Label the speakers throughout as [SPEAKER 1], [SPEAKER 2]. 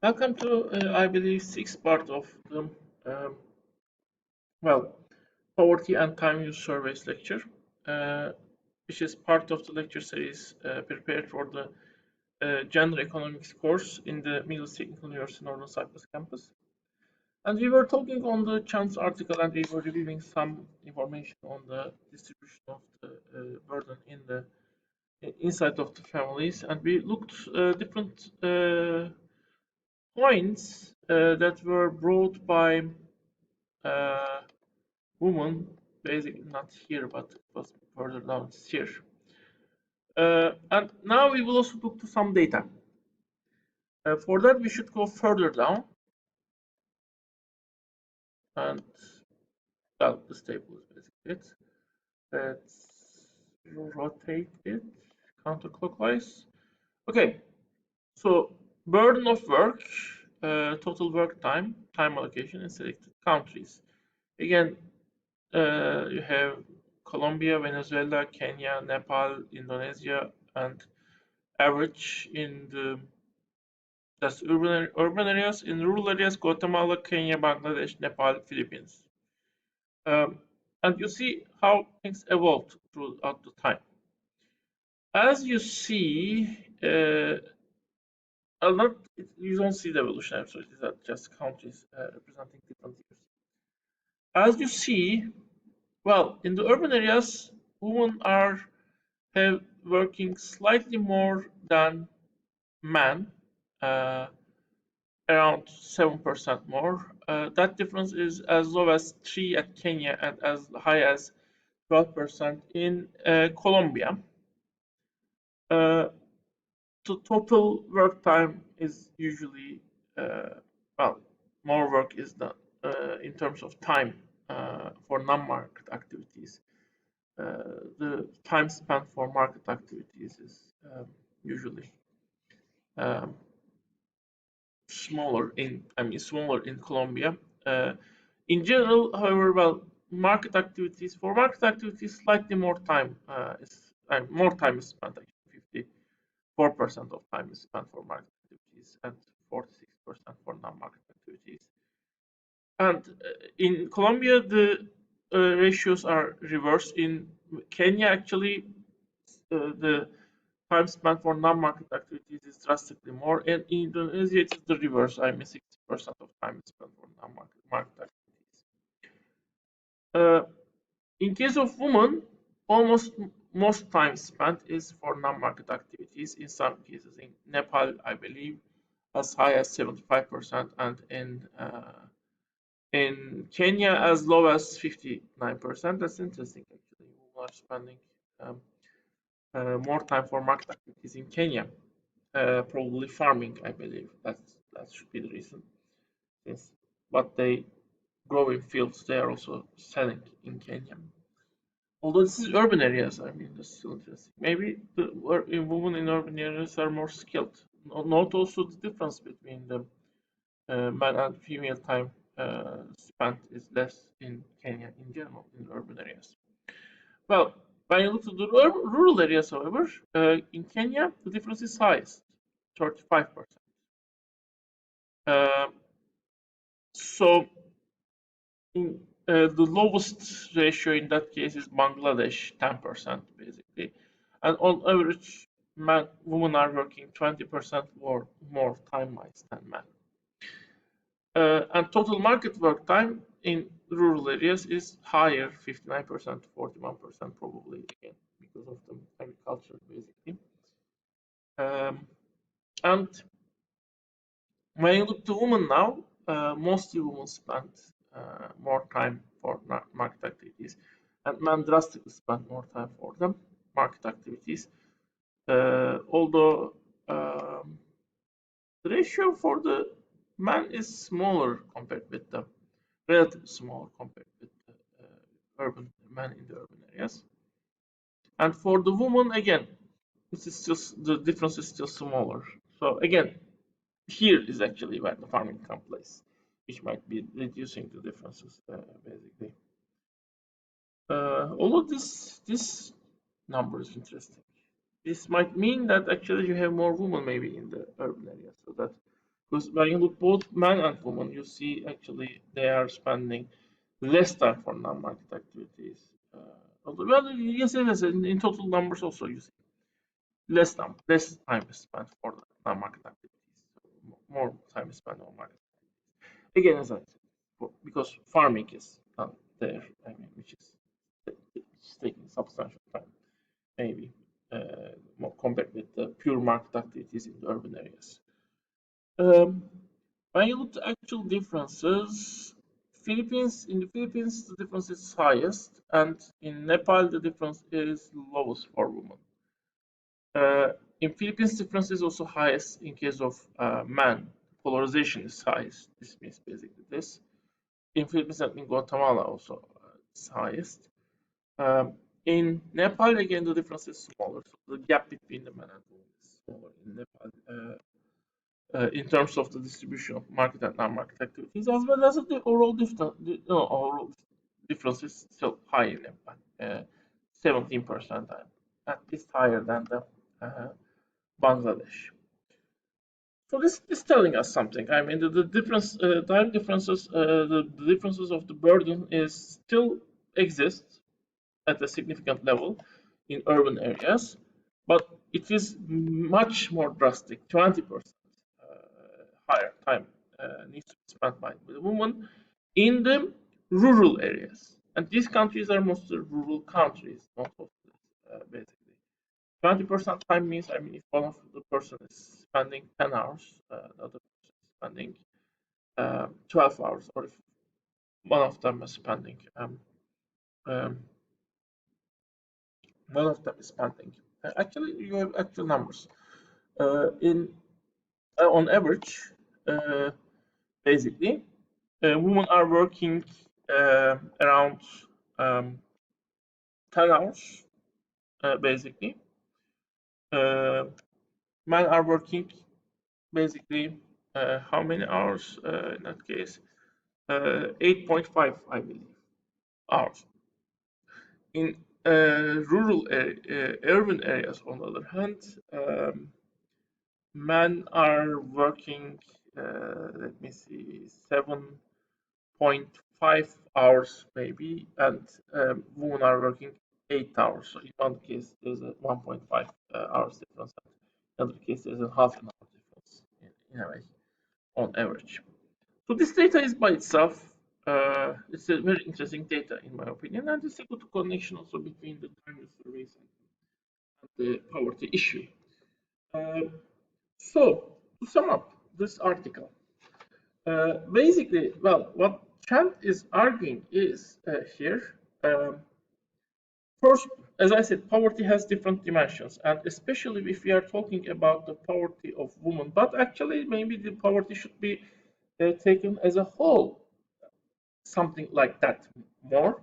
[SPEAKER 1] Welcome to, I believe, sixth part of the um, well, poverty and time use surveys lecture, uh, which is part of the lecture series prepared for the gender economics course in the Middle East Technical University Northern Cyprus campus. And we were talking on the chance article, and we were reviewing some information on the distribution of the burden in the inside of the families, and we looked different points that were brought by uh, woman, basically not here, but it was further down here. And now we will also look to some data. For that, we should go further down, and well, this table is basically it. Let's rotate it counterclockwise. Okay, so burden of work, total work time, time allocation in selected countries. Again, you have Colombia, Venezuela, Kenya, Nepal, Indonesia, and average in the that's urban areas. In rural areas, Guatemala, Kenya, Bangladesh, Nepal, Philippines. Um, and you see how things evolved throughout the time. As you see, not you don't see the evolution. So these are just countries representing different years. As you see, well, in the urban areas, women are have working slightly more than men, uh, around 7% more. That difference is as low as 3 at Kenya and as high as 12% in Colombia. Uh, the total work time is usually, well, more work is done in terms of time for non-market activities. The time spent for market activities is usually um, smaller in Colombia. Uh, in general, however, well, market activities, slightly more time is spent. Actually, 54% of time is spent for market activities and 46% for non-market activities. And in Colombia, the ratios are reversed. In Kenya, actually, the time spent for non-market activities is drastically more. And in Indonesia, it's the reverse. I mean, 60% of time is spent for non-market activities. Uh, in case of women, almost most time spent is for non-market activities. In some cases, in Nepal, I believe, as high as 75%, and in Kenya as low as 59%. That's interesting, actually. Women are spending um, more time for market activities in Kenya. Probably farming, I believe. That should be the reason. Yes, but they grow in fields. They are also selling in Kenya. Although this is urban areas, I mean, that's still interesting. Maybe the women in urban areas are more skilled. Note also the difference between the man and female time spent is less in Kenya in general in urban areas. Well, when you look to the rural areas, however, in Kenya the difference is highest, 35%. Uh, so in, the lowest ratio in that case is Bangladesh, 10% basically, and on average, women are working 20% more time-wise than men. And total market work time in rural areas is higher, 59% to 41% probably, again, because of the agriculture, basically. Um, and when you look to women now, mostly women spend more time for market activities, and men drastically spend more time for them market activities. Although the ratio for the man is smaller compared with the relatively small compared with the urban men in the urban areas. And for the woman, again, this is just the difference is still smaller. So again, here is actually where the farming comes place, which might be reducing the differences basically. Although this number is interesting, this might mean that actually you have more women maybe in the urban areas, so that Because when you look both men and women, you see actually they are spending less time for non-market activities. Well, yes, yes, in total numbers also you see less time is spent for the non-market activities. More time is spent on market. Again, as I said, because farming is done there, I mean, which is it's taking substantial time, maybe more compared with the pure market activities in the urban areas. Um, when you look at actual differences, in the Philippines the difference is highest, and in Nepal the difference is lowest for women. In Philippines, difference is also highest in case of men. Polarization is highest. This means basically this. In Philippines and in Guatemala also it's highest. In Nepal, again, the difference is smaller. So the gap between the men and women is smaller in Nepal in terms of the distribution of market and non-market activities, as well as the overall difference is still high in Nepal, 17%, at least higher than the Bangladesh. So this is telling us something. I mean, the difference, time differences, the differences of the burden is still exist at a significant level in urban areas, but it is much more drastic. 20% higher time needs to be spent by the woman in the rural areas, and these countries are mostly rural countries, not basically. 20% time means, I mean, if one of the person is spending 10 hours, the other person is spending 12 hours, or if one of them is spending um, one of them is spending. Actually, you have actual numbers. In On average, uh, basically, women are working around 10 hours, basically. Uh, Men are working basically how many hours in that case? 8.5, I believe, hours. In urban areas, on the other hand, men are working, let me see, 7.5 hours maybe, and women are working 8 hours. So in one case, there's a 1.5 hours difference. In another case, there's a half an hour difference in a way, on average. So this data is by itself, it's a very interesting data in my opinion, and it's a good connection also between the climate surveys and the poverty issue. So to sum up this article, basically, well, what Chant is arguing is here. First, as I said, poverty has different dimensions, and especially if we are talking about the poverty of women, but actually maybe the poverty should be taken as a whole, something like that more,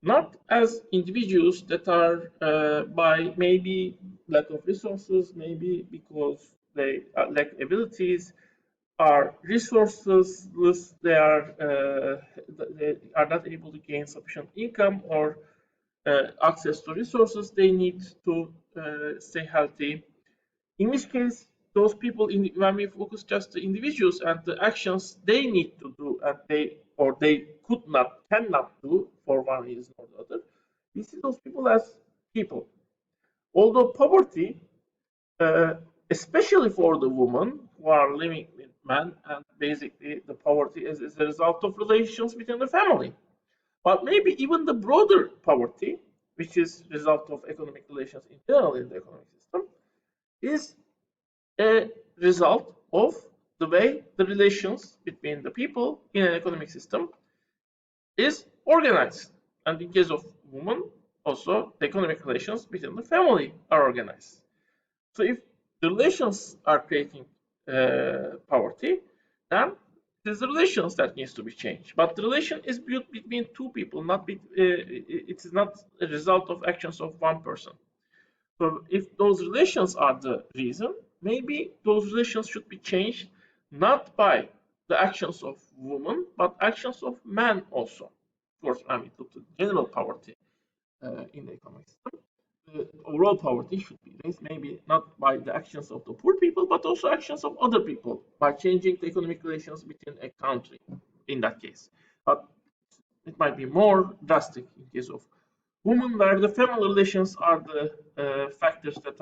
[SPEAKER 1] not as individuals that are by maybe lack of resources, maybe because they lack abilities, are resourceless, they are not able to gain sufficient income or access to resources they need to stay healthy. In which case, those people, when we focus just the individuals and the actions they need to do, and they cannot do for one reason or the other, we see those people as people. Although poverty, uh, especially for the women who are living with men, and basically the poverty is a result of relations within the family. But maybe even the broader poverty, which is result of economic relations in general in the economic system, is a result of the way the relations between the people in an economic system is organized. And in case of women, also the economic relations within the family are organized. So if the relations are creating poverty, then it is the relations that needs to be changed. But the relation is built between two people, it is not a result of actions of one person. So if those relations are the reason, maybe those relations should be changed not by the actions of women, but actions of men also. Of course, I mean, to general poverty in the economic system. overall poverty should be raised, maybe not by the actions of the poor people, but also actions of other people by changing the economic relations within a country in that case. But it might be more drastic in case of women, where the family relations are the factors that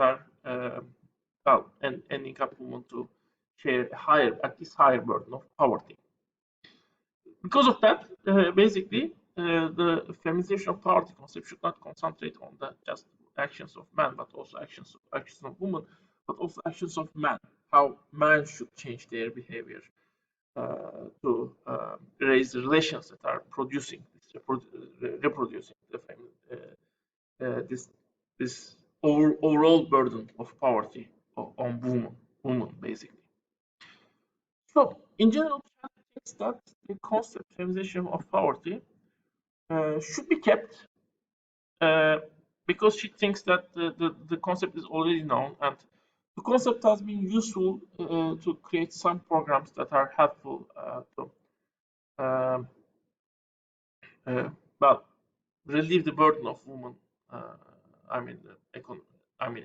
[SPEAKER 1] are ending up women to share at least higher burden of poverty. Because of that, basically, the feminization of poverty concept should not concentrate on the just actions of men, but also actions of women, but also actions of men. How men should change their behavior to raise the relations that are reproducing this overall burden of poverty on women basically. So, in general, China thinks that the concept feminization of poverty should be kept because she thinks that the concept is already known, and the concept has been useful to create some programs that are helpful to um, well, relieve the burden of women. I mean,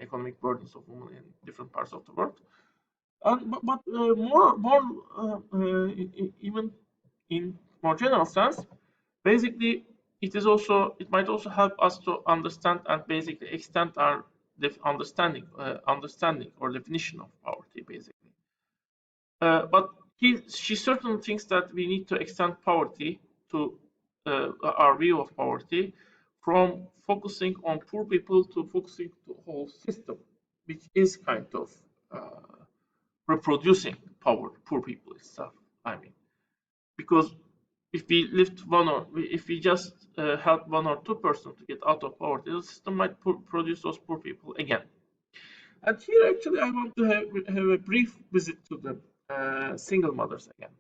[SPEAKER 1] economic burdens of women in different parts of the world. But even in more general sense, basically, it might also help us to understand and basically extend our understanding or definition of poverty, basically. But she certainly thinks that we need to extend poverty to our view of poverty from focusing on poor people to focusing the whole system, which is kind of reproducing poor people itself. I mean, because if we if we just help 1 or 2% to get out of poverty, the system might produce those poor people again. And here, actually, I want to have a brief visit to the single mothers again.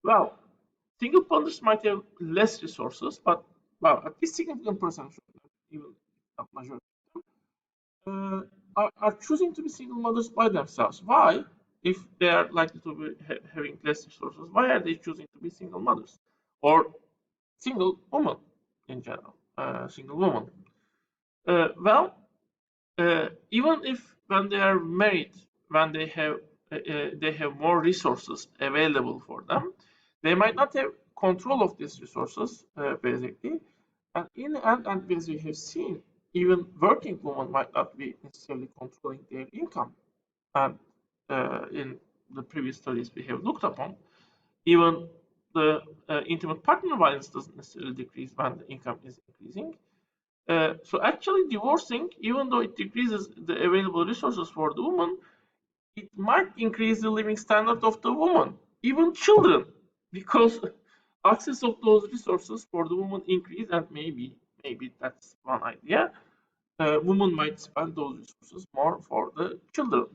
[SPEAKER 1] Well, single mothers might have less resources, but well, at least significant percentage, even not majority, are choosing to be single mothers by themselves. Why? If they are likely to be having less resources, why are they choosing to be single mothers or single women in general? Single woman. Well, even if when they are married, when they have more resources available for them, they might not have control of these resources basically, and in the end, and as we have seen, even working women might not be necessarily controlling their income. And in the previous studies we have looked upon, even the intimate partner violence doesn't necessarily decrease when the income is increasing. So actually divorcing, even though it decreases the available resources for the woman, it might increase the living standard of the woman, even children, because access of those resources for the woman increase, and maybe that's one idea. Women might spend those resources more for the children.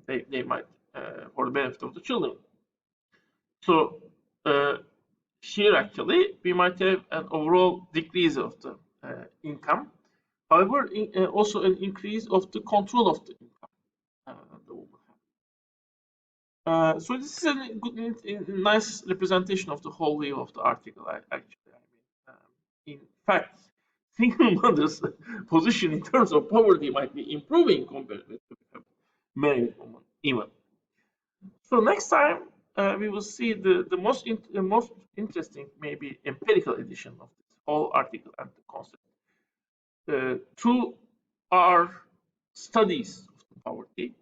[SPEAKER 1] They might for the benefit of the children. So here actually we might have an overall decrease of the income. However, also an increase of the control of the income the woman has. So this is a good, nice representation of the whole view of the article. In fact, single mothers' position in terms of poverty might be improving compared with married women, even. So next time we will see the most interesting, maybe empirical edition of this whole article and the concept. Two are studies of poverty.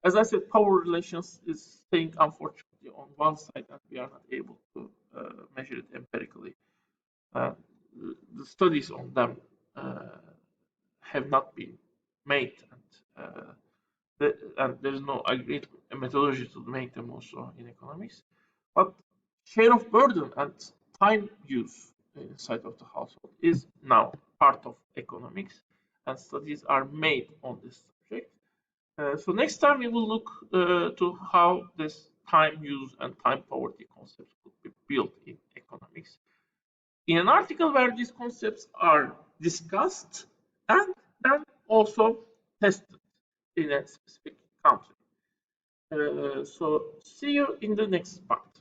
[SPEAKER 1] As I said, power relations is staying unfortunately on one side, and we are not able to measure it empirically. The studies on them have not been made, and there is no agreed methodology to make them also in economics. But share of burden and time use inside of the household is now part of economics, and studies are made on this subject. So next time we will look to how this time use and time poverty concepts could be built in economics, in an article where these concepts are discussed and then also tested in a specific country. So see you in the next part.